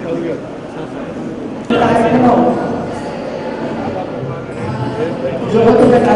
जगत का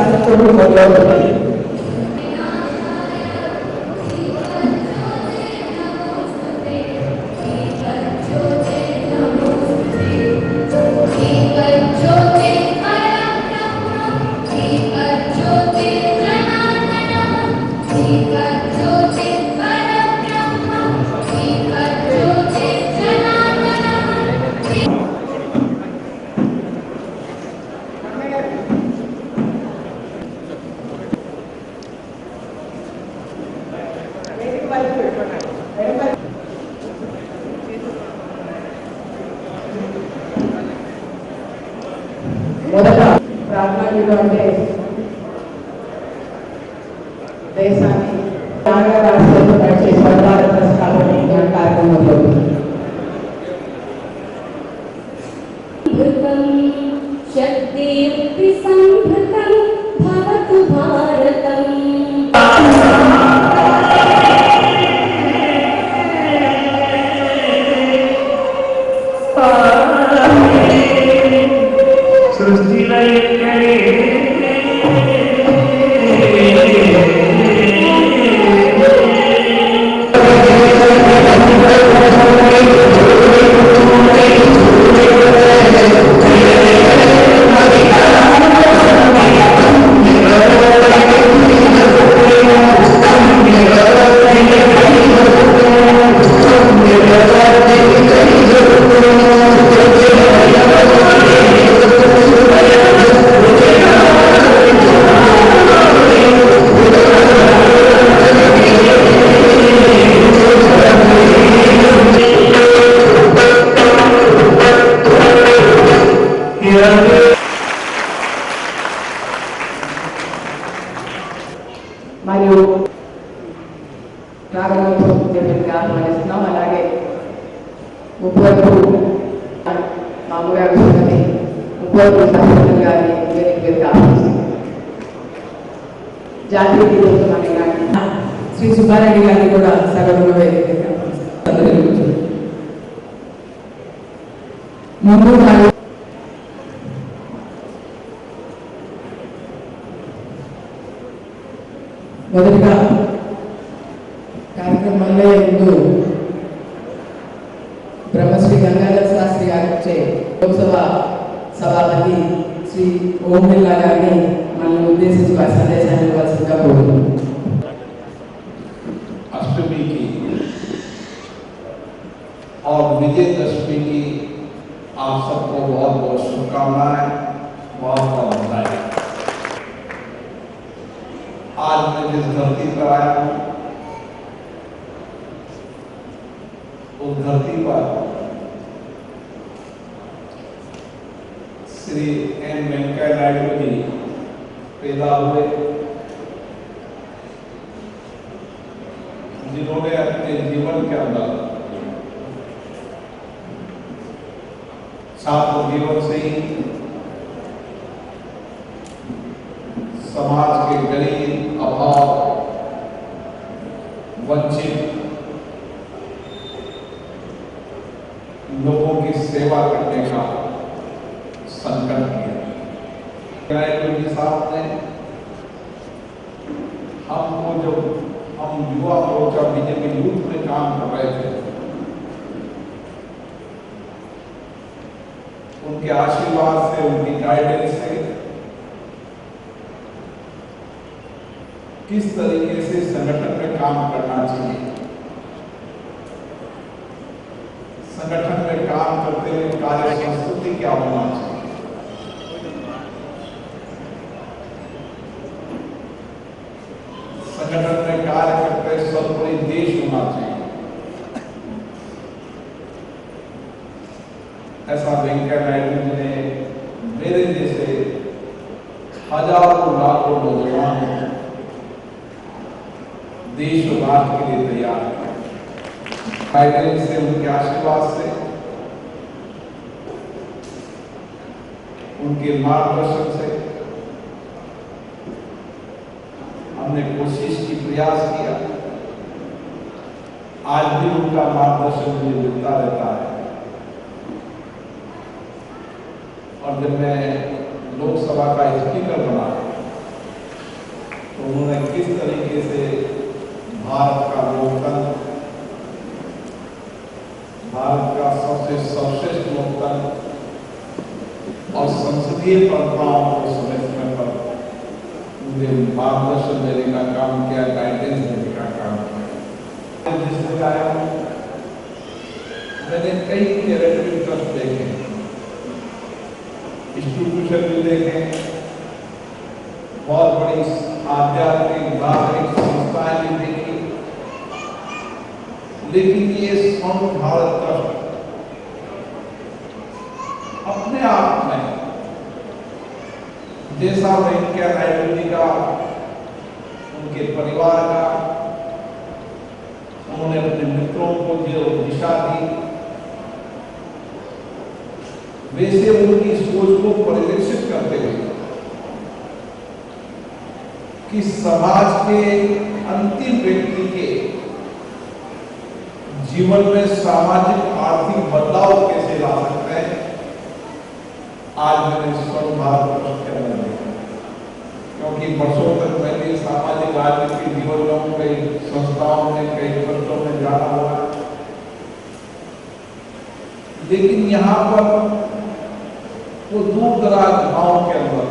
మొదట ప్రార్థనలు అంటే దేశాన్ని రాష్ట్రంలో నడిచే స్వర్గాల ప్రస్థాపన కార్యక్రమంలో శక్తి సంభృతం భవతు భారతం మరియు నాగరంగా ఆహ్వానిస్తున్నాం. అలాగే ముప్పవరపు మామగారు ముప్పవరపు సహోదరు గారి వేదికగా ఆహ్వానిస్తున్నాం. జాతీయ దినోత్సవాన్ని కానీ శ్రీ సుబ్బారెడ్డి గారిని కూడా సగౌరవ వేదికగా ఆహ్వానిస్తున్నాం. ముందు మొదటిగా కార్యక్రమంలో ముందు బ్రహ్మశ్రీ గంగాధర శాస్త్రి గారిచే లోక్సభ సభాపతి శ్రీ ఓం బిర్లా గారిని మనల్ని ఉద్దేశించి వారి సందేశాన్ని ఇవ్వాల్సిందిగా కోరుతున్నాం. अष्टमी की और विजयदशमी की आप सबको बहुत बहुत शुभकामनाएं, बहुत बहुत बधाई। आज मैं जिस धरती पर आया हूं उस धरती पर श्री एम वेंकैया नायडू जी पैदा हुए, जिन्होंने अपने जीवन के अंदर छात्र जीवन से ही समाज के गरीब, अभाव, वंचित लोगों की सेवा करने का संकल्प किया। नायडू जी साहब ने हमको जो हम युवा मोर्चा बीजेपी यूथ में काम कर रहे थे, उनके आशीर्वाद से, उनकी गाइडेंस से किस तरीके से संगठन में काम करना चाहिए, संगठन में काम करते हुए कार्य संस्कृति क्या होना चाहिए, संगठन में कार्य करते सर्वोपरि देश होना चाहिए, ऐसा वेंकैया नायडू जी ने मेरे जैसे हजारों लाखों नौजवान देश और राष्ट्र के लिए तैयार है। गाइडेंस से, उनके आशीर्वाद से, उनके मार्गदर्शन से हमने कोशिश की, प्रयास किया। आज भी उनका मार्गदर्शन मुझे मिलता रहता है। और जब मैं लोकसभा का स्पीकर बना तो उन्होंने किस तरीके से भारत का लोकतंत्र, भारत का सबसे सर्वश्रेष्ठ लोकतंत्र और संसदीय परंपराओं को समय समय पर मुझे मार्गदर्शन देने का काम किया, गाइडेंस देने का काम किया। जिस जगह आया हूँ मैंने कई चैरिटेबल ट्रस्ट देखे, इंस्टीट्यूशन भी देखे, बहुत बड़ी आध्यात्मिक धार्मिक संस्थाएं भी देखी, लेकिन ये स्वर्ण भारत ट्रस्ट अपने आप में जैसा वेंकैया नायडू जी का, उनके परिवार का, उन्होंने अपने मित्रों को जो दिशा दी, वैसे उनकी सोच को परिलक्षित करते हुए कि समाज के अंतिम व्यक्ति के जीवन में सामाजिक आर्थिक बदलाव कैसे ला सकते हैं, आज मैंने स्वर्ण भारत ट्रस्ट के अंदर देखा। क्योंकि वर्षों तक मैंने सामाजिक राजनीतिक जीवन में कई संस्थाओं में, कई ट्रस्टों में जाना हुआ, लेकिन यहाँ पर वो दूर दराज गांव के अंदर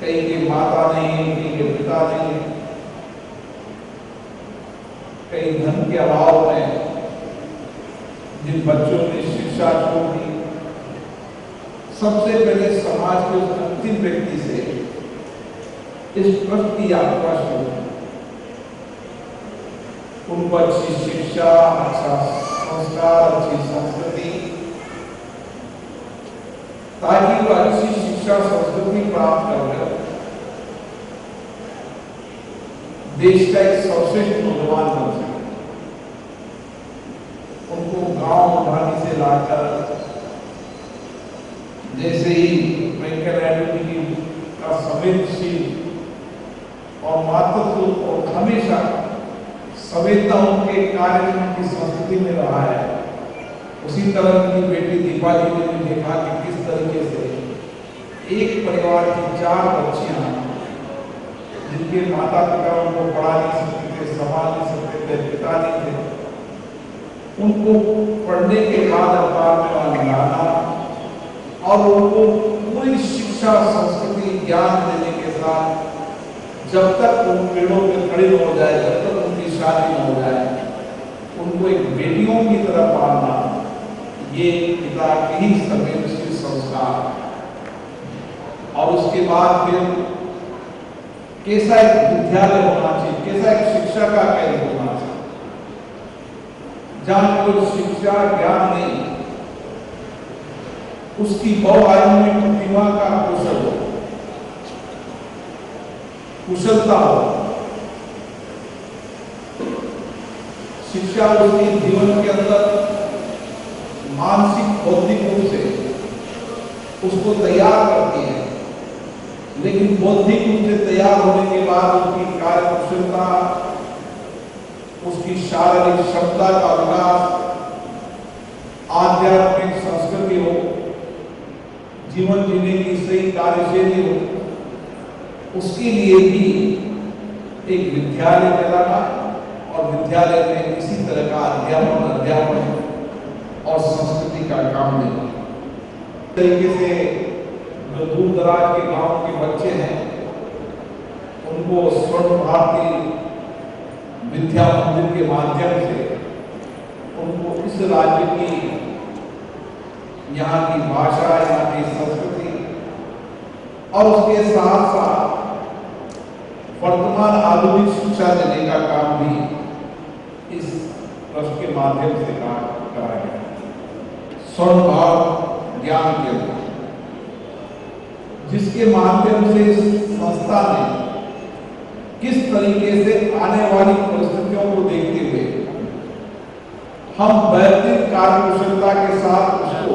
कई के माता नहीं, कई के पिता नहीं, कई धन के अभाव में जिन बच्चों ने शिक्षा छोड़ दी, सबसे पहले समाज के उस अंतिम व्यक्ति से इस ट्रस्ट की यात्रा शुरू हुई। उनको अच्छी शिक्षा, अच्छा संस्कार, अच्छी संस्कृति, ताकि वो अच्छी शिक्षा संस्कृति प्राप्त कर देश का एक सर्वश्रेष्ठ नौजवान बन सके। उनको गांव उठाने से लाकर, जैसे ही वेंकैया नायडू जी का संवेदनशील और मातृत्व और हमेशा संवेदना उनके कार्यक्रम की संस्कृति में रहा है, उसी तरह की बेटी दीपा जी ने भी देखा कि किस तरीके से एक परिवार की 4 बच्चियां, जिनके माता पिता उनको पढ़ा नहीं सकते थे, संभाल नहीं सकते थे, पिता नहीं थे, उनको पढ़ने के बाद अखबार में लाना और उनको पूरी शिक्षा, संस्कृति, ज्ञान देने के साथ जब तक उन पेड़ों पे खड़े न हो जाए, जब तक उनकी शादी न हो जाए, उनको एक बेटियों की तरह पालना, ये पिता के ही संवेदनशील संस्कार। और उसके बाद फिर कैसा एक विद्यालय होना चाहिए, कैसा एक शिक्षा का केंद्र होना चाहिए, जहां कोई शिक्षा ज्ञान नहीं, उसकी बहुआयु में प्रतिभा का कुशलता हो, शिक्षा उसके जीवन के अंदर मानसिक बौद्धिक रूप से उसको तैयार करती है, लेकिन बौद्धिक रूप से तैयार होने के बाद उसकी कार्य कुशलता, उसकी शारीरिक क्षमता का विकास, आध्यात्मिक संस्कृति हो, जीवन जीने की सही कार्यशैली हो, उसके लिए भी एक विद्यालय चलाना और विद्यालय में इसी तरह का अध्यापन और संस्कृति का काम देना। तरीके से जो दूर दराज के गांव के बच्चे हैं, उनको स्वर्ण भारती विद्या मंदिर के माध्यम से उनको इस राज्य की, यहाँ की भाषा, यहाँ की संस्कृति और उसके साथ साथ वर्तमान आधुनिक शिक्षा देने का काम भी इस ट्रस्ट के माध्यम से करा गया। स्वर्ण भारत ज्ञान केंद्र, जिसके माध्यम से संस्था ने किस तरीके से आने वाली परिस्थितियों को देखते हुए हम बेहतरीन कार्य कुशलता के साथ उसको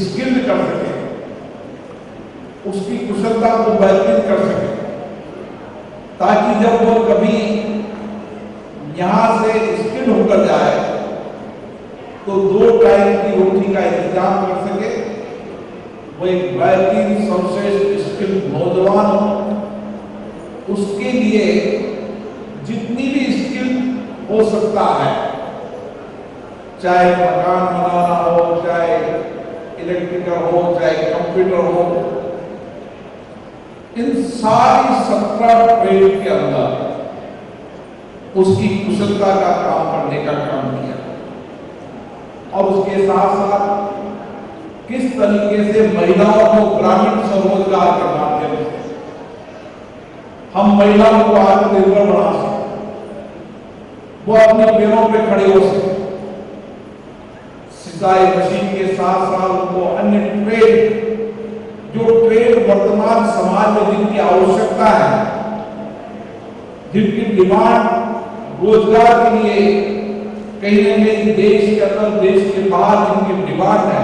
स्किल्ड कर सके, उसकी कुशलता को बेहतरीन कर सके, ताकि जब वो कभी यहां से स्किल्ड होकर जाए टाइम की रोटी का इंतजाम कर सके, वो एक बेहतरीन सर्वश्रेष्ठ स्किल नौजवान हो, उसके लिए जितनी भी स्किल हो सकता है, चाहे मकान बनाना हो, चाहे इलेक्ट्रिकल हो, चाहे कंप्यूटर हो, इन सारी 17 ट्रेड के अंदर उसकी कुशलता का काम करने का काम किया। और उसके साथ साथ किस तरीके से महिलाओं को ग्रामीण स्वरोजगार के माध्यम से हम महिलाओं को आत्मनिर्भर बना सकें, वो अपने पैरों पे खड़े हो सके। सिंचाई मशीन के साथ साथ उनको अन्य ट्रेड, जो ट्रेड वर्तमान समाज में जिनकी आवश्यकता है, जिनकी डिमांड रोजगार के लिए कहीं न कहीं देश के अंदर देश के बाहर जिनकी डिमांड है,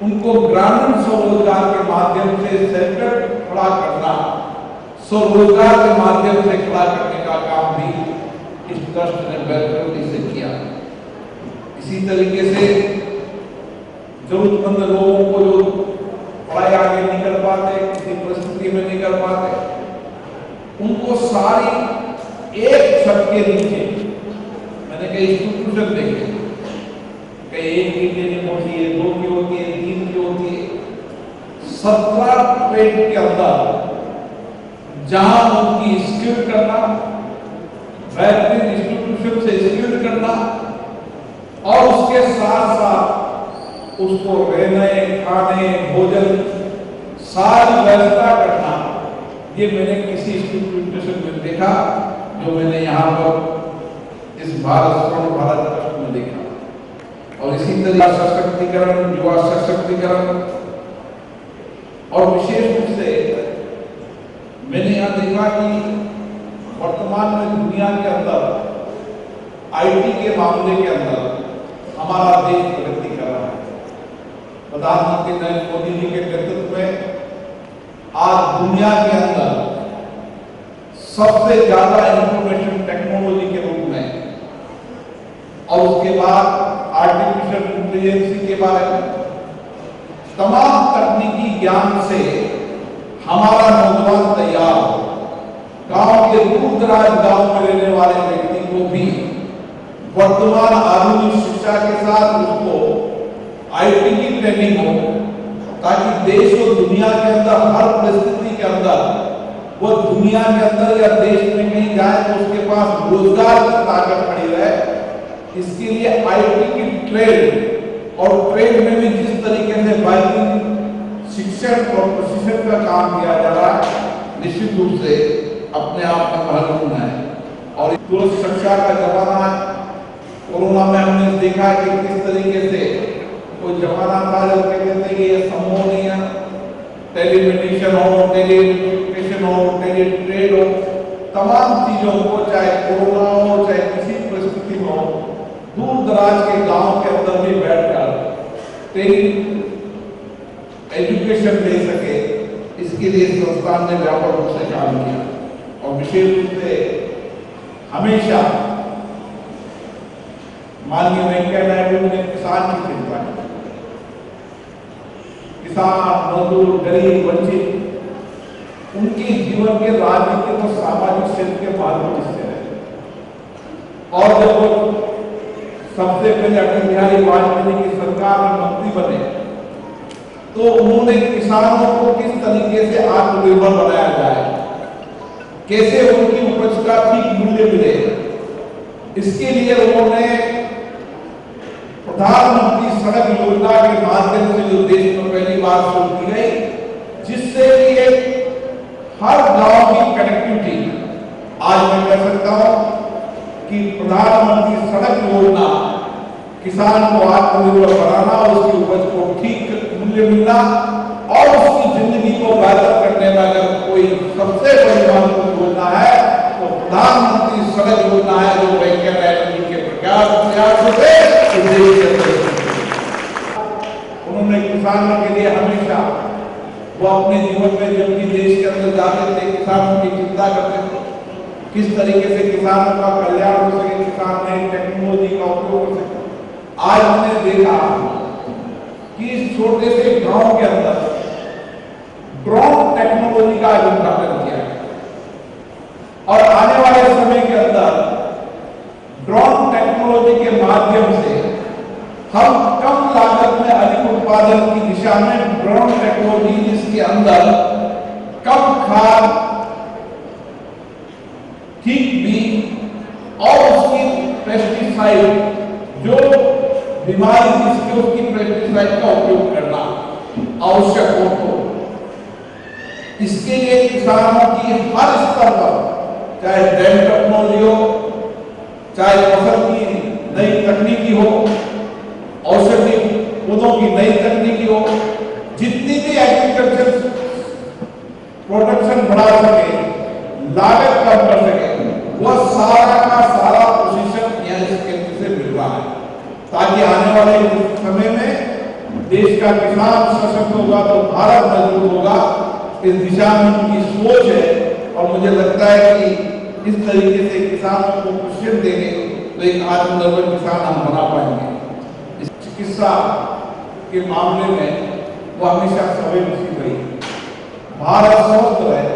उनको ग्रामीण स्वरोजगार के माध्यम से सेंटर खड़ा करना, स्वरोजगार के माध्यम से खड़ा करने का काम भी इस ट्रस्ट ने बेहतरीन से किया। इसी तरीके से जरूरतमंद लोगों को जो पढ़ाई आगे नहीं कर पाते, किसी परिस्थिति में नहीं कर पाते, उनको सारी एक छत के नीचे, मैंने कई इंस्टीट्यूशन देखे, कई एक की ट्रेनिंग होती है, 2 की होती है, 3 की होती है, 17 ट्रेड के अंदर जहां उनकी स्किल करना, बेहतरीन इंस्टीट्यूशन से स्किल करना और उसके साथ साथ उसको रहने, खाने, भोजन सारी व्यवस्था करना, ये मैंने किसी इंस्टीट्यूशन में देखा जो मैंने यहाँ पर इस भारत ट्रस्ट में देखा। और इसी तरह सशक्तिकरण, युवा सशक्तिकरण, और विशेष रूप से मैंने यहाँ देखा कि वर्तमान में दुनिया के अंदर आईटी के मामले के अंदर हमारा देश प्रगति कर रहा है। प्रधानमंत्री नरेंद्र मोदी जी के नेतृत्व में आज दुनिया के अंदर सबसे ज्यादा इंफॉर्मेशन टेक्नोलॉजी के रूप में, और उसके बाद आर्टिफिशियल इंटेलिजेंस के बारे में, तमाम तकनीकी ज्ञान से हमारा नौजवान तैयार हो। गांव के दूर दराज गांव में रहने वाले व्यक्ति को भी वर्तमान आधुनिक शिक्षा के साथ उसको आईटी की ट्रेनिंग हो, ताकि देश और दुनिया के अंदर हर परिस्थिति के अंदर वो दुनिया के अंदर या देश में कहीं जाए तो उसके पास रोजगार की ताकत खड़ी रहे। इसके लिए आईटी की ट्रेड, और ट्रेड में भी जिस तरीके से बेहतरीन शिक्षण और प्रशिक्षण का काम किया जा रहा है, निश्चित रूप से अपने आप में महत्वपूर्ण है। और दूरस्थ शिक्षा का जमाना है। कोरोना में हमने देखा कि किस तरीके से कोई जमाना था जब कहते थे कि ये संभव नहीं है, टेलीमेडिसिन हो, टेलीएजुकेशन हो, टेली ट्रेड हो, तमाम चीजों को, चाहे कोरोना हो चाहे किसी परिस्थिति में हो, दूर दराज के गांव के अंदर भी बैठकर टेली एजुकेशन ले सके, इसके लिए संस्थान ने व्यापक रूप से काम किया। और विशेष रूप से हमेशा माननीय वेंकैया नायडू ने किसान की चिंता की। किसान, मजदूर, गरीब, वंचित, उनके जीवन के राजनीतिक और सामाजिक क्षेत्र के महत्वपूर्ण हिस्से रहे। और जब सबसे पहले अटल बिहारी वाजपेयी की सरकार में मंत्री बने, तो उन्होंने किसानों को किस तरीके से आत्मनिर्भर बनाया जाए, कैसे उनकी उपज का ठीक मूल्य मिले, इसके लिए उन्होंने प्रधानमंत्री सड़क योजना के माध्यम से जो देश में पहली बार शुरू की गई, जिससे कि हर गांव की कनेक्टिविटी, आज मैं कह सकता हूं कि प्रधानमंत्री सड़क योजना किसान को आत्मनिर्भर बनाना, उसकी उपज को ठीक मूल्य मिलना और उसकी जिंदगी को बेहतर करने में अगर कोई सबसे बड़ी महत्वपूर्ण योजना है तो प्रधानमंत्री सड़क योजना है, जो वेंकैया नायडू जी के प्रयास से उन्होंने किसानों के लिए हमेशा, वो अपने जीवन में जब भी देश के अंदर जाते थे, किसानों की चिंता करते थे, किस तरीके से किसानों का कल्याण हो सके, किसान नई टेक्नोलॉजी का उपयोग कर सके। आज मैंने देखा कि इस छोटे से गांव के अंदर ड्रोन टेक्नोलॉजी का उद्घाटन किया है और आने वाले समय के अंदर ड्रोन टेक्नोलॉजी के माध्यम से हम कम लागत में अधिक उत्पादन की दिशा में ड्रोन टेक्नोलॉजी जिसके अंदर कम खाद, ठीक बीज और उसकी पेस्टिसाइड जो बीमारी जिसके उसकी पेस्टिसाइड का उपयोग करना आवश्यक हो तो इसके लिए किसानों की हर स्तर पर, चाहे ड्रोन टेक्नोलॉजी हो, चाहे फसल की नई तकनीकी हो, औषधि पौधों की नई तकनीकी हो, जितनी भी एग्रीकल्चर प्रोडक्शन बढ़ा सके, लागत कम कर सके, वह सारा का सारा प्रशिक्षण यहाँ इस केंद्र से मिल रहा है, ताकि आने वाले समय में देश का किसान सशक्त होगा तो भारत मजबूत होगा। इस दिशा में उनकी सोच है और मुझे लगता है कि इस तरीके से किसानों को प्रशिक्षण देंगे तो एक आत्मनिर्भर किसान हम बना पाएंगे। इस चिकित्सा के मामले में वो हमेशा संवेदनशील रही। भारत स्वस्थ रहे।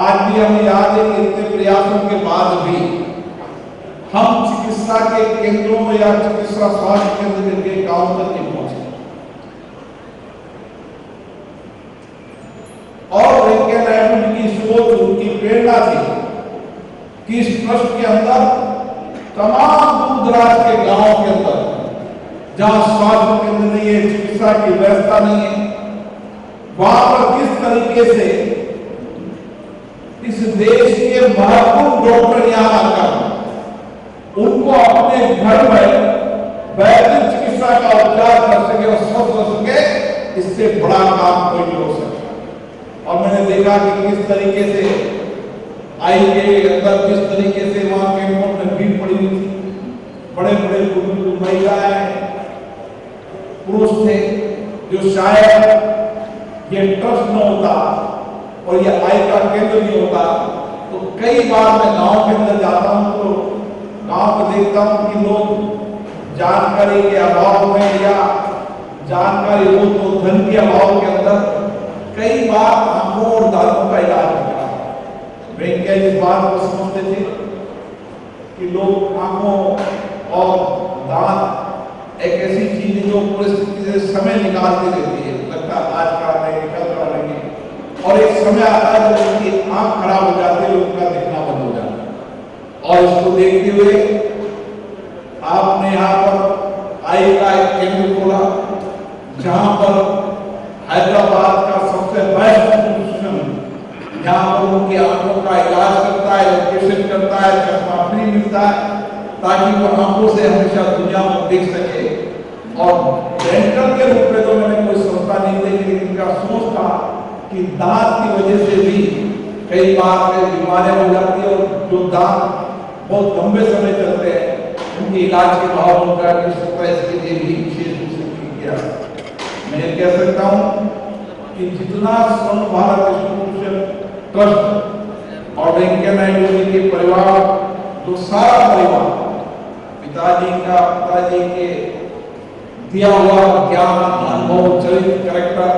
आज भी हमें याद है कि इतने प्रयासों के बाद भी हम चिकित्सा के केंद्रों में या चिकित्सा स्वास्थ्य केंद्र के गांव तक नहीं पहुंचे। और वेंकैया नायडू जी की सोच, उनकी प्रेरणा थी कि इस ट्रस्ट के अंदर तमाम दूर दराज के गांवों के अंदर जहां स्वास्थ्य केंद्र नहीं है, चिकित्सा की व्यवस्था नहीं है, वहां पर किस तरीके से इस देश के महत्वपूर्ण डॉक्टर यहां आकर उनको अपने घर में बेहतर चिकित्सा का उपचार कर सके और स्वस्थ हो सके, इससे बड़ा काम कोई नहीं हो सकता। और मैंने देखा कि किस तरीके से आई के अंदर किस तरीके से वहां कैंपों में भीड़ पड़ी हुई थी। बड़े बड़े बुजुर्ग महिलाएं, पुरुष थे जो शायद ये ट्रस्ट न होता और ये आई का केंद्र नहीं होता तो कई बार मैं गांव के अंदर जाता हूं तो गांव में देखता हूं कि लोग जानकारी के अभाव में या जानकारी हो तो धन के अभाव के अंदर कई बार आंखों और दांतों का इलाज करा। वेंकैया इस बात को समझते थे कि लोग आंखों और दांत एक ऐसी चीज है जो परिस्थिति से समय निकालती रहती है, लगता है आज करा लेंगे, कल करा लेंगे, और एक समय आता है जब उनकी आंख खराब हो जाती है, उनका दिखना बंद हो जाता है। और इसको देखते हुए आपने यहाँ पर आई का एक केंद्र खोला जहां पर हैदराबाद का सबसे बेस्ट इंस्टीट्यूशन जहां पर उनकी आंखों का इलाज करता है, ऑपरेशन करता है, चश्मा फ्री मिलता है ताकि वो आंखों से हमेशा दुनिया को देख सके। और डेंटल के रूप में तो मैंने कोई संस्था नहीं देखी, लेकिन इनका सोच था कि दांत की वजह से भी कई बार बीमारियां हो जाती है और जो दांत बहुत लंबे समय चलते हैं उनके इलाज के भाव उनका इसके लिए भी विशेष रूप से किया। मैं ये कह सकता हूं कि जितना स्वर्ण भारत इंस्टीट्यूशन ट्रस्ट और वेंकैया नायडू जी के परिवार, जो सारा परिवार पिताजी के दिया हुआ ज्ञान, अनुभव, चरित्र, कैरेक्टर,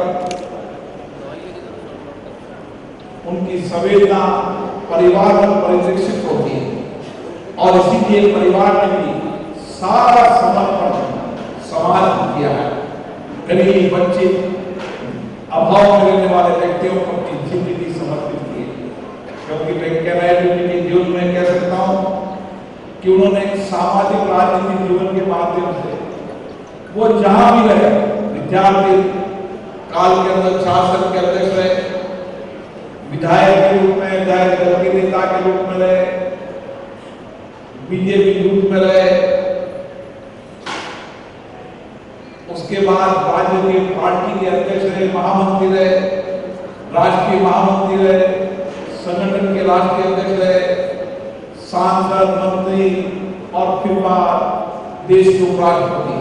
उनकी संवेदना परिवार में परिलक्षित होती है और इसीलिए परिवार ने भी सारा समर्पण समाज को किया है। गरीब बच्चे, अभाव में रहने वाले व्यक्तियों को अपनी जिंदगी समर्पित की, क्योंकि वेंकैया नायडू जी के जीवन में कह सकता हूं कि उन्होंने एक सामाजिक राजनीतिक जीवन के माध्यम से वो जहां भी रहे, विद्यार्थी काल के अंदर शासन के अध्यक्ष रहे, विधायक के रूप में, विधायक दल के नेता के रूप में रहे, बीजेपी यूथ में रहे, उसके बाद राज्य की पार्टी के अध्यक्ष रहे, महामंत्री रहे, राष्ट्रीय महामंत्री रहे, संगठन के राष्ट्रीय अध्यक्ष रहे, सांसद, मंत्री और फिर बाद देश के उपराष्ट्रपति।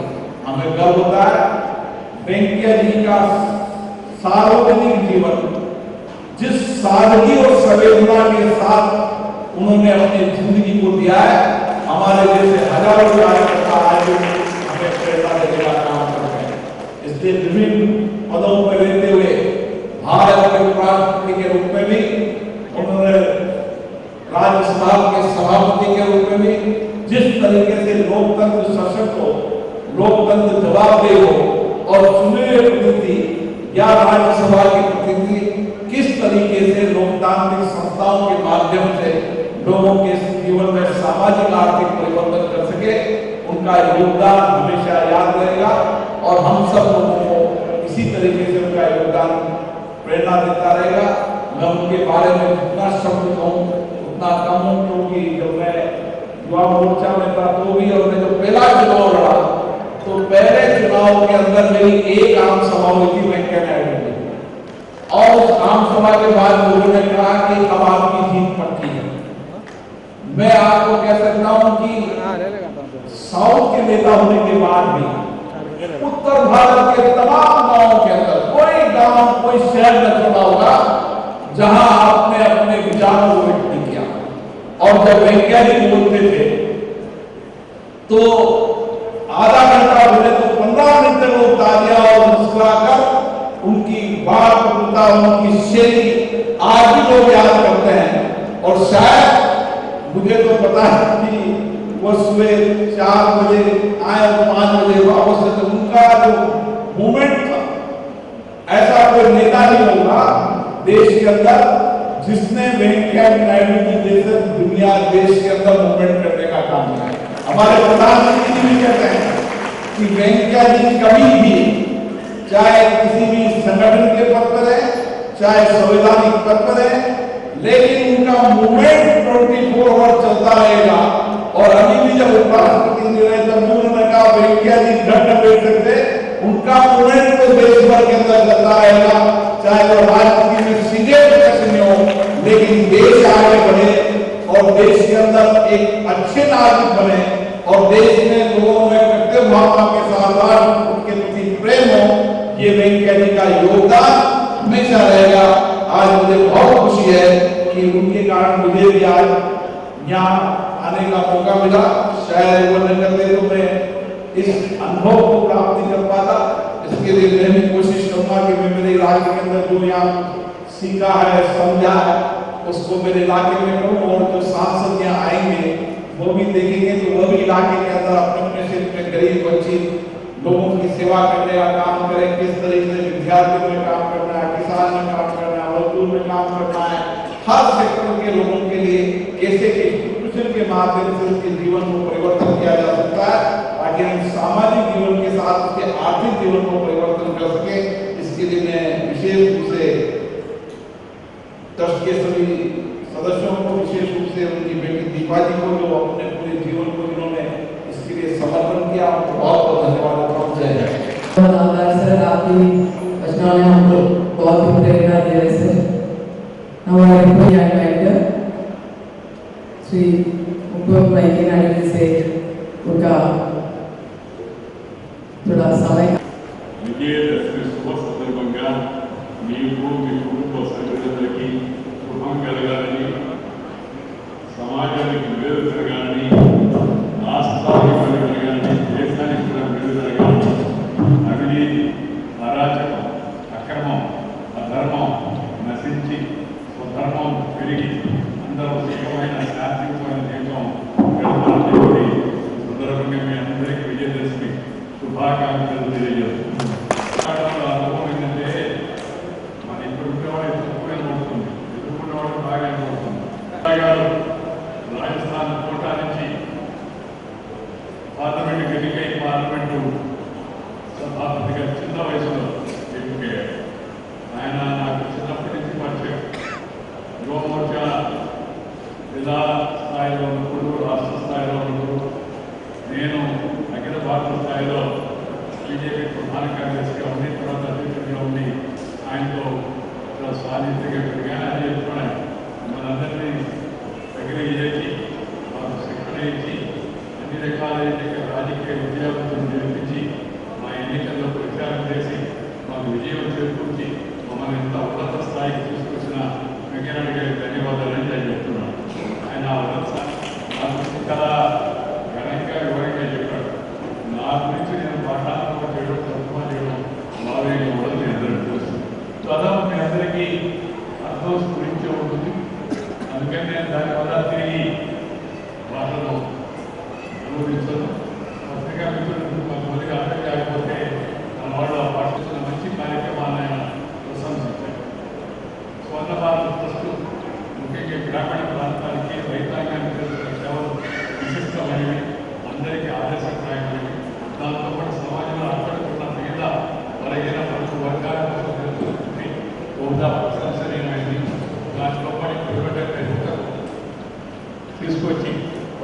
हमें गर्व होता है वेंकैया जी का सार्वजनिक जीवन जिस सादगी और संवेदना के साथ उन्होंने अपनी जिंदगी को दिया है, हमारे जैसे हजारों कार्यकर्ता आज हमें प्रेरणा देने का काम करते हैं। इसलिए विभिन्न पदों पर रहते हुए भारत के राष्ट्रपति के रूप में भी, उन्होंने राज्यसभा के सभापति के रूप में भी जिस तरीके से लोकतंत्र सशक्त हो, लोकतंत्र जवाबदेह हो और चुने हुए प्रतिनिधि या राज्यसभा के प्रतिनिधि किस तरीके से लोकतांत्रिक संस्थाओं के माध्यम से लोगों के जीवन में सामाजिक आर्थिक परिवर्तन कर सके, उनका योगदान हमेशा याद रहेगा और हम सब लोगों को इसी तरीके से उनका योगदान प्रेरणा देता रहेगा। मैं उनके बारे में जितना शब्द कहूँ उतना कम हूँ, क्योंकि जब मैं युवा मोर्चा में था तो भी, और मैं जब पहला चुनाव लड़ा तो पहले चुनाव के अंदर मेरी एक आम सभा हुई थी वेंकैया नायडू की, और उस आम सभा के बाद लोगों ने कहा कि अब आपकी जीत पक्की है। मैं आपको कह सकता हूं कि साउथ के नेता होने के बाद भी उत्तर भारत के तमाम गांवों के अंदर कोई गांव, कोई शहर न छोड़ा होगा जहां आपने अपने विचारों को व्यक्त नहीं किया। और जब वेंकैया जी बोलते थे तो आधा घंटा बोले तो 15 मिनट तक वो तालियां और मुस्कुराकर उनकी वाक्पटुता, उनकी शैली आज भी लोग याद करते हैं। और शायद मुझे तो पता है कि वो सुबह 4 बजे आए और 5 बजे वापस से, तो उनका जो मूवमेंट था, ऐसा कोई नेता नहीं होगा देश के अंदर जिसने वेंकैया नायडू की जैसे दुनिया देश के अंदर मूवमेंट करने का काम किया। हमारे प्रधानमंत्री जी भी कहते हैं कि वेंकैया जी कभी भी, चाहे किसी भी संगठन के पद पर है, चाहे संवैधानिक पद पर है, लेकिन उनका मूवमेंट 24 आवर चलता रहेगा। और अभी भी जब उपराष्ट्रपति जी रहे तब उन्होंने कहा वेंकैया जी घर न बैठ सकते, उनका मूवमेंट तो देश भर के अंदर चलता रहेगा, चाहे वो राजनीति में सीधे प्रश्न में हो, लेकिन देश आगे बढ़े और देश के अंदर एक अच्छे नागरिक बने और देश में लोगों में कर्तव्य भावना के साथ उनके प्रति प्रेम हो, ये वेंकैया जी का योगदान हमेशा रहेगा। आज मुझे बहुत खुशी है कि उनके कारण मुझे भी आज यहाँ आने का मौका मिला। शायद वो न करते तो मैं इस अनुभव को प्राप्त नहीं कर पाता। इसके लिए मैं भी कोशिश करूंगा कि मैं मेरे इलाके के अंदर जो यहाँ सीखा है, समझा है, उसको मेरे इलाके में करूँ। और जो सांसद यहाँ आएंगे वो भी देखेंगे तो वो भी इलाके के अंदर अपने क्षेत्र में गरीब बच्ची लोगों की सेवा करने का काम करें, किस तरीके से विद्यार्थियों में काम करना है, किसान में काम करना है, मजदूर में काम करना है, हर सेक्टर के लोगों के लिए कैसे इंस्टीट्यूशन के माध्यम से उसके जीवन को परिवर्तन किया जा सकता है, ताकि हम सामाजिक जीवन के साथ उसके आर्थिक जीवन को परिवर्तन कर सके। इसके लिए मैं विशेष रूप से ट्रस्ट के सभी सदस्यों को, विशेष रूप से उनकी बेटी दीपा जी को, जो अपने पूरे जीवन को जिन्होंने इसके लिए समर्पण किया, उनको बहुत बहुत धन्यवाद सर। आपकी रचना ने हमको बहुत ही प्रेरणा दी है सर। हमारे श्री वेंकैया नायडू से उनका थोड़ा समय విజయదశమి శుభ సందర్భంగా మీకు మీ కుటుంబ సభ్యులందరికీ శుభం కలగాలని, సమాజానికి మేలు జరగాలని, రాష్ట్రానికి మేలు జరగాలని, దేశానికి కూడా మేలు జరగాలని, అవినీతి, అరాచకం, అక్రమం, అధర్మం నశించి స్వధర్మం పెరిగి అందరూ సుఖమైన శాంతియుతమైన జీవితం గడపాలని చెప్పి సందర్భంగా మీ అందరికీ విజయదశమి శుభాకాంక్షలు తెలియజేస్తున్నాను. అనుభవం ఏంటంటే మన ఇప్పుడు ఉండేవాడు తక్కువే పడుతుంది, ఎదుర్కొన్నవాడు బాగా పడుతుంది. రాజస్థాన్ కోటా నుంచి పార్లమెంట్ ఎన్నికై పార్లమెంటు సభాపతిగా చిన్న వయసులో ఎన్నికయ్యాడు. ఆయన నాకు చిన్నప్పటి నుంచి పరిచయం. యువ మోర్చా జిల్లా స్థాయిలో ఉన్నప్పుడు, రాష్ట్ర స్థాయిలో ఉన్నప్పుడు, నేను అఖిల భారత స్థాయిలో బీజేపీ ప్రధాన కార్యదర్శిగా ఉండి, తర్వాత అధ్యక్షుడిగా ఉండి ఆయనతో సాధించగా పెరిగాను. అది చెప్తున్నాను, మనందరినీ దగ్గర చేసి మాకు శిక్షణ ఇచ్చి అన్ని రకాల రాజకీయ విద్యార్థులను నేర్పించి మా ఎన్నికల్లో ప్రచారం చేసి మాకు విజయం చేకూర్చి మమ్మల్ని ఇంత ఉన్నత స్థాయికి తీసుకొచ్చిన వెంకయ్య నాయుడు గారికి ధన్యవాదాలని నేను చెప్తున్నాను. ఆయన ఉన్నత స్థాయి నాకు చాలా ఘనంగా వివరంగా చెప్పాడు.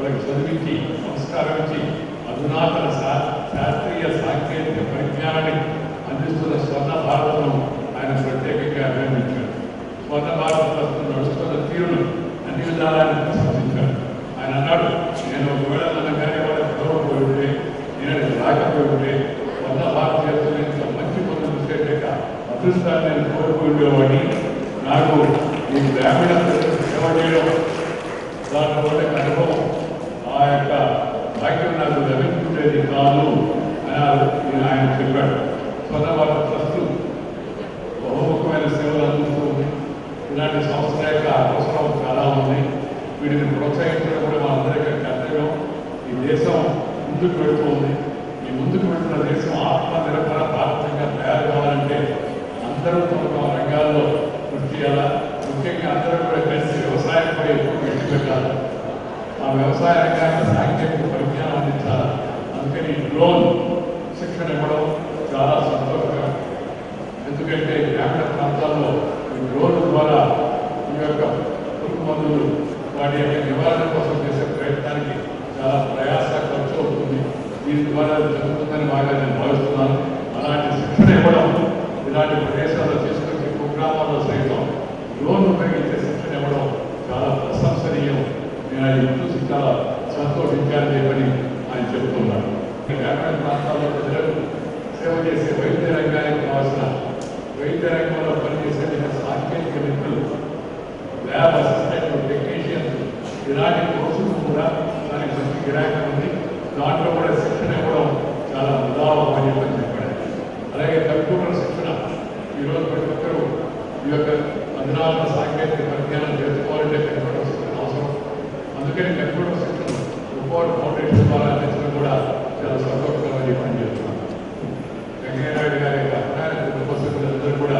వాళ్ళకి చదివించి సంస్కారం ఇచ్చి అధునాతన శాస్త్రీయ సాంకేతిక పరిజ్ఞానాన్ని అందిస్తున్న స్వర్ణ భారత్ను ఆయన ప్రత్యేకంగా అభినందించారు. స్వర్ణ భారత ప్రస్తుతం నడుస్తున్న తీరును అన్ని విధాలను ప్రశంసించారు. ఆయన అన్నాడు, నేను ఒకవేళ నన్నగానే వాళ్ళకి గౌరవపోయి ఉంటే, నేను రాకపోయి ఉంటే స్వర్ణ భారతదేశంలో ఇంత మంచి పనులు చూసేట అదృష్టాన్ని నేను కోరుకుని ఉండేవాడిని. నాకు ఈ గ్రామీణ ప్రజలకు సేవ చేయడం దాంట్లో అనుభవం ఆ యొక్క వాక్యం నాకు లభించుండేది కాదు అని ఆయన చెప్పాడు. స్వర్ణ భారత ట్రస్ట్ బహుముఖమైన సేవలు అందిస్తూ ఉంది. ఇలాంటి సంస్థల యొక్క అవసరం చాలా ఉంది. వీటిని ప్రోత్సహించడం కూడా మనందరికీ కర్తవ్యం. ఈ దేశం ముందుకు వెళుతూ ఉంది. ఈ ముందుకు వెళుతున్న దేశం ఆత్మనిర్భర భారతంగా తయారు కావాలంటే అందరూ తమ రంగాల్లో కృషి చేయాలా. ముఖ్యంగా అందరూ కూడా కలిసి వ్యవసాయంపై ఎక్కువ దృష్టి పెట్టాలి. ఆ వ్యవసాయ రంగానికి సాంకేతిక పరిజ్ఞానం అందించాలి. అందుకని డ్రోన్ శిక్షణ ఇవ్వడం చాలా సంతోషకరం. ఎందుకంటే గ్రామీణ ప్రాంతాల్లో ఈ డ్రోన్ ద్వారా ఈ యొక్క పురుగు మందులు వాటి యొక్క నివారణ కోసం చేసే ప్రయత్నానికి చాలా ప్రయాస ఖర్చు అవుతుంది. దీని ద్వారా జరుగుతుందని బాగా నేను భావిస్తున్నాను. అలాంటి శిక్షణ ఇవ్వడం, ఇలాంటి ప్రదేశాల్లో తీసుకొచ్చి కుగ్రామాల్లో సైతం డ్రోన్ ఉపయోగించే శిక్షణ ఇవ్వడం చాలా ప్రశంసనీయం. నేను అది చూసి చాలా సంతోషించాలని చెప్పని ఆయన చెబుతున్నాను. గ్రామీణ ప్రాంతాల్లో ప్రజలకు సేవ చేసే వైద్య రంగానికి కావాల్సిన వైద్య రంగంలో పనిచేసే సాంకేతిక నిపుణులు, ల్యాబ్ అసిస్టెంట్లు, టెక్నీషియన్స్, ఇలాంటి కోర్సులు కూడా దానికి మంచి గిరాకీ ఉంది. దాంట్లో కూడా శిక్షణ ఇవ్వడం చాలా ఉదాహరణ అని చెప్పాడు. అలాగే కంప్యూటర్ శిక్షణ ఈరోజు ప్రతి ఒక్కరూ ఈ యొక్క అధునాతన సాంకేతిక పరిజ్ఞానం తెలుసుకోవాలంటే కంప్యూటర్ శిక్షణ అవసరం. అందుకని కంప్యూటర్ శిక్షణ రిపోర్ట్ ఫౌండేషన్ ద్వారా అందించడం కూడా చాలా సంతోషకరమని పనిచేస్తున్నాను. వెంకయ్య నాయుడు గారి యొక్క అభిప్రాయాల కుటుంబ సభ్యులందరూ కూడా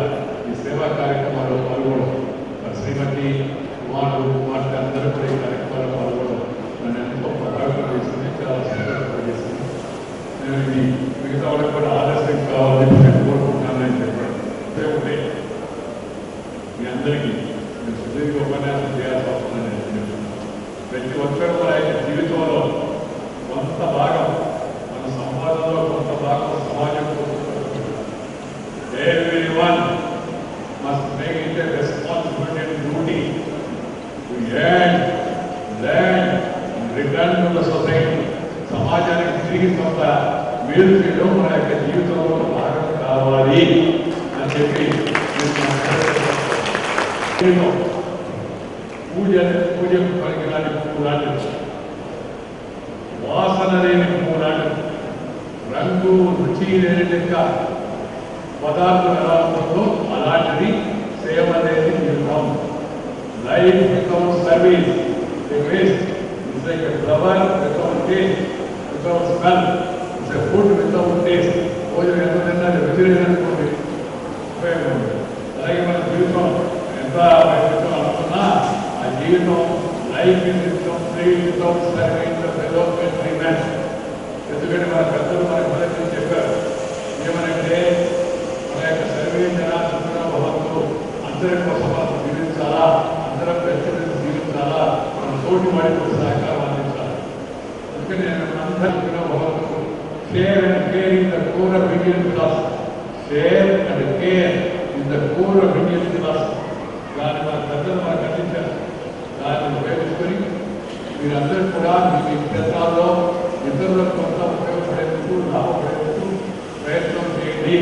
ఈ సేవా కార్యక్రమాల్లో పాల్గొనడం, శ్రీమతి కుమార్తె అందరూ కూడా ఈ కార్యక్రమాల్లో పాల్గొనడం నన్ను ఎంతో ప్రభావితం చేసింది, చాలా సంతోషం చేసింది. నేను ఇది మిగతా వాళ్ళకి కూడా ఆదర్శం కావాలని నేను కోరుకుంటున్నానని చెప్పాను. ఒకటే మీ అందరికీ నేను సుదీర్ఘ ఉపన్యాసం చేయాల్సి వస్తుందని నేను చెప్తున్నాను. ప్రతి ఒక్కరు కూడా ఆయన జీవితంలో కొంత భాగం, మన సంపాదనలో కొంత భాగం సమాజం కోసం everyone must make it a responsibility and duty to earn, learn and return to the society. సమాజానికి తిరిగి కొంత మేలు చేయడం మన యొక్క జీవితంలో భాగం కావాలి అని చెప్పి పూజకు పనికిరాని పువ్వు లాంటిది, వాసన లేని పువ్వు లాంటిది, రంగు రుచి లేని లెక్క పదార్థం ఎలా ఉంటుందో అలాంటిది సేవ అనేది జీవితం. Life without service waste. It's like a flower without taste, without smell. It's a food without taste. భోజనం ఎంత తిన్నా రుచి లేదనుకోండి ఉపయోగం ఉంటుంది. అలాగే మన జీవితం ఎంత వైవిధ్యం అనుకున్నా ఆ జీవితం life is complete without service development remains. ఎందుకంటే మన పెద్దలు మన మొదటి చెప్పారు ఏమనంటే మన యొక్క సర్వేంద్ర భవంతు, అందరి కోసం మనం జీవించాలా, అందరం పెద్దలు జీవించాలా, మన తోటి వాడికి సహకారం అందించాలి. అందుకని నేను అందరూ భవంతు share and care in the core of Indian philosophy. Share and care in the core of Indian philosophy. దాన్ని మన పెద్దలు మనకు అందించారు. దాన్ని ఉపయోగించుకొని మీరందరూ కూడా మీ క్షేత్రాల్లో ఇతరులకు కొంత ఉపయోగపడేందుకు, లాభపడేందుకు ప్రయత్నం చేయండి.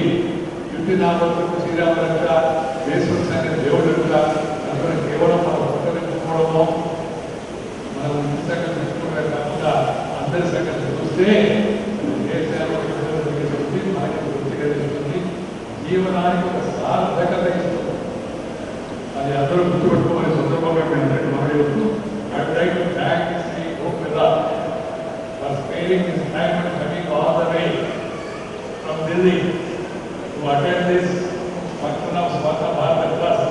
యుద్ధి నామకు శ్రీరామ రక్ష, దేశం సంగతి దేవుడు రక్ష. అందుకని కేవలం మనం పుట్టరించుకోవడము, మనం ఇంటి సంగతి తెచ్చుకోవడమే కాకుండా అందరి సంగతి చూస్తే దేశాల్లో తెలుస్తుంది, మనకి వృత్తిగా తెలుస్తుంది, జీవనానికి ఒక సార్థకత ఇస్తుంది. అది అందరూ గుర్తుపెట్టుకోమని సందర్భంగా మేము అందరికీ మనం చెప్తూ I'd like to thank Sri Gopila for sparing his time and coming all the way from Delhi to attend this function of Swarna Bharata Trust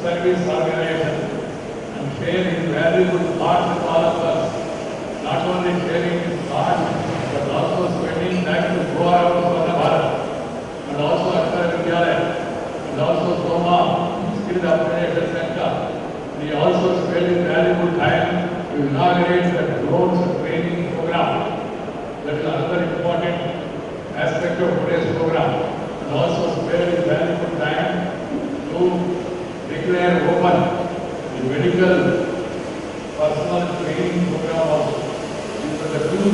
service organization and share his valuable thoughts with all of us. Not only sharing his thoughts, but also spending time to go around Swarna Bharat and also Akshara Vidyalaya and also Soma Skill Application Center. He also spent his valuable time to inaugurate the drones training program. That is another important aspect of today's program. And also spare his valuable time to declare open the medical personal training program also. These are the two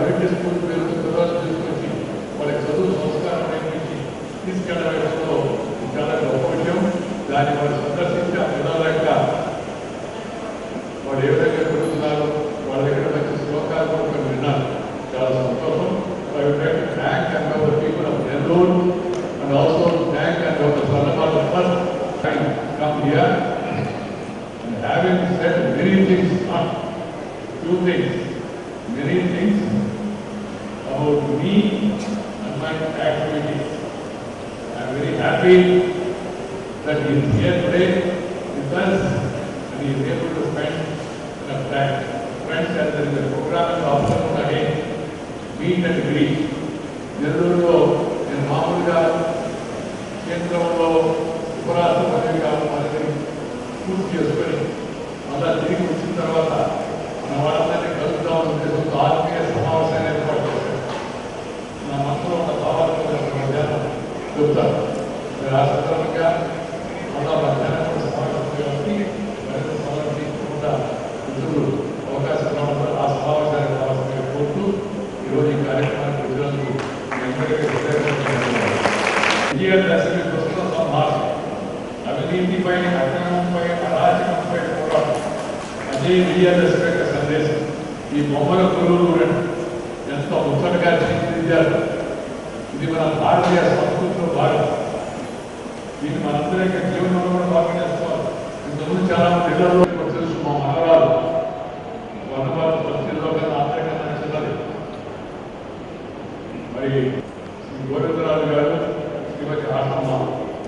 British school వాళ్ళకి చదువు సంస్కారం నేర్పించి తీసుకెళ్ళడంలో చాలా గొప్ప విషయం. దాన్ని వారు సందర్శించి ఆ పిల్లల యొక్క వాళ్ళు ఏ విధంగా పెరుగుతున్నారు, వాళ్ళ దగ్గర మంచి శ్లోకాలు కూడా విన్నారు. చాలా సంతోషం. I would like to thank and the people of Nellore and also thank and the Salman first time come here and having said many things, not few things, many things about me and my activities. I am very happy that he is here today with us and he is able to spend enough time. Friends, as there is a program in the afternoon again, meet and greet. నెల్లూరులో నేను మామూలుగా కేంద్రంలో ఉపరాష్ట్రపతిగా మనకి పూర్తి చేసుకొని మళ్ళా తిరిగి వచ్చిన తర్వాత మన వాళ్ళందరినీ కలుద్దామని ఉద్దేశంతో ఆత్మీయ సమావేశాన్ని ఏర్పాటు చేశాను. నా మనసులో ఉన్న భావాలను మధ్యాహ్నం చెప్తాను. ఆ సందర్భంగా మళ్ళా మధ్యాహ్నం కూడా సమావేశం కాబట్టి మరింత సమయం తీసుకుంటా మిత్రులు అవకాశం రావడం ఆ సమావేశానికి రావాల్సిందిగా కోరుతూ ఈరోజు ఈ కార్యక్రమానికి వచ్చినందుకు దశకి ప్రస్తుత సంభాషణ అవినీతిపై, అక్రమంపై, అరాచకంపై పోరాటం అదే విజయదశమి యొక్క సందేశం. ఈ బొమ్మల గురువులు ఎంతో ముచ్చటగా తీర్చిదిద్దారు. ఇది మన భారతీయ సంస్కృతిలో భాగం. దీన్ని మనందరి యొక్క జీవనంలో కూడా భాగం చేసుకోవాలి. ఇంతకుముందు చాలా మంది ఇళ్లలో తెలుసు, మా మనవరాలు వనవాళ్ళ పరిస్థితుల్లో కన్నా ఆంధ్రకన్నా చిన్నది. మరి శ్రీ గోవిందరాజు గారు, శ్రీమతి ఆశమ్మ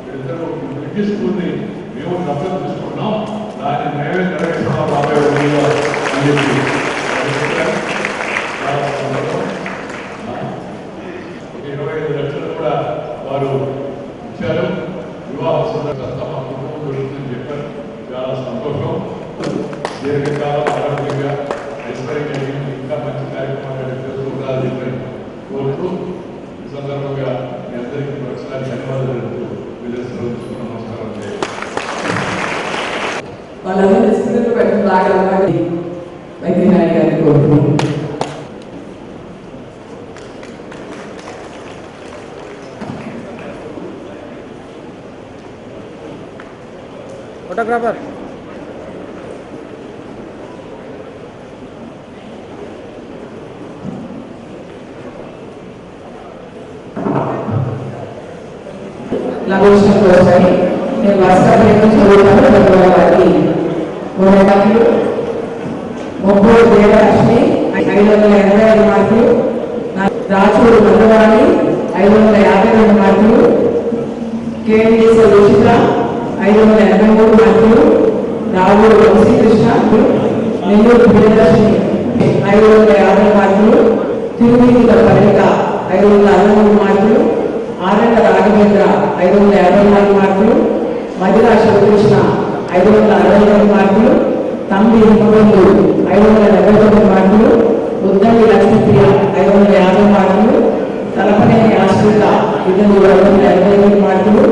వీరిద్దరూ బ్రిటిష్ స్కూల్ని మేము దత్తత తీసుకున్నాం, దాన్ని మేమే నెరవేర్చుకున్నాం బాబాయ్ అని చెప్పి 25 లక్షలు కూడా వారు ఇచ్చారు. వివాహ సందర్భంగా మా కుటుంబం దొరుకుతుందని చెప్పారు. చాలా సంతోషం. దీర్ఘకాలం ఆరోగ్యంగా ఐశ్వర్యంగా ఇంకా మంచి కార్యక్రమాలు చేసుకుంటారని చెప్పారు కోరుతూ ఈ సందర్భంగా మీ అందరికీ ఒకసారి ధన్యవాదాలు నమస్కారం చేయాలి. వాళ్ళందరూ స్కూల్లో పెట్టిన బాగా వైద్యనారాయణ గారిని కోరుతున్నాం. ఫోటోగ్రాఫర్ లభేశ్వరం కోసాయి నేను వరుసగా చదువుతాను. వారికి 3 మార్కులు, 30 దేవలక్ష్మి 585 మార్కులు, రాచూరు మధువాణి 552 మార్కులు, కేఎన్ఎస్ రుషిత 583 మార్కులు, రావుడు వంశీకృష్ణ, నెల్లూరు ప్రియదర్శిని 550 మార్కులు, తిరుమల పర్యట 563 మార్కులు, ఆనంద రాఘవేంద్ర 554 మార్కులు, మధురా శివకృష్ణ 562 మార్కులు, తంబి హిమబంధు 579 మార్కులు, ఉద్దండి లక్ష్మీప్రియ 550 మార్కులు, తలపనేని ఆశ్రిత 585 మార్కులు,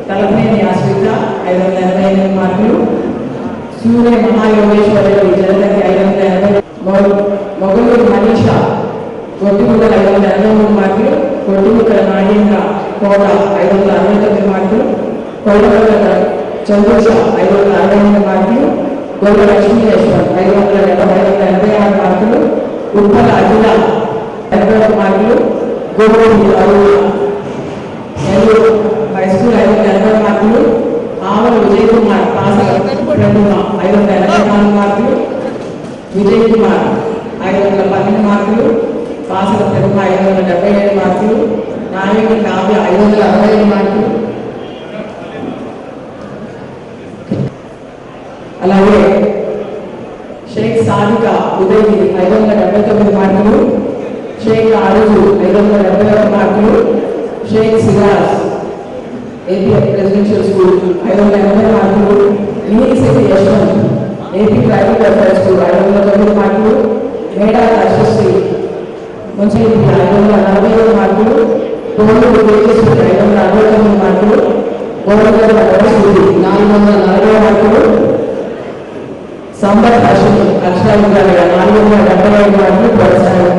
తలపనేని ఆశ్రిత 588 మార్కులు, సూర్య మహాయోగేశ్వరి జనతకి 580, మొగలూరు మనీష కొట్టిముక్కల 583 మార్కులు, కొట్టిముక్కల నాగేంద్ర కోట 569 మార్కులు, కొల్లగొండ చంద్రశ 568 మార్కులు, గొల్ల లక్ష్మీశ్వర్ 586 మార్కులు, ఉప్పల అఖిల 81 మార్కులు, గోపూరి అరుణ నెల్లూరు హై స్కూల్ 580 మార్కులు, ఆవల విజయ్ కుమార్ పాసల 584 మార్కులు, విజయ్ కుమార్ 512 మార్కులు, పాసల పెరుమ 577 మార్కులు, నాయకుడి కావ్య 565 మార్కులు. అలాగే షేక్ సాదిక ఉదయగిరి 579 మార్కులు, షేక్ ఆరుజు 571 మార్కులు, Shaik Siraj AP residential school 580 మార్కులు, university Yashwant AP private welfare school 509 మార్కులు, మేడా అశ్వశ్రీ మున్సిపల్ 545 మార్కులు, తోలు విజయశ్రీ 569 మార్కులు, గోవర్ధన్ 440 మార్కులు, సంబత్ అశ్విని అక్షర విద్యాలయ 475 మార్కులు కొనసాగింది.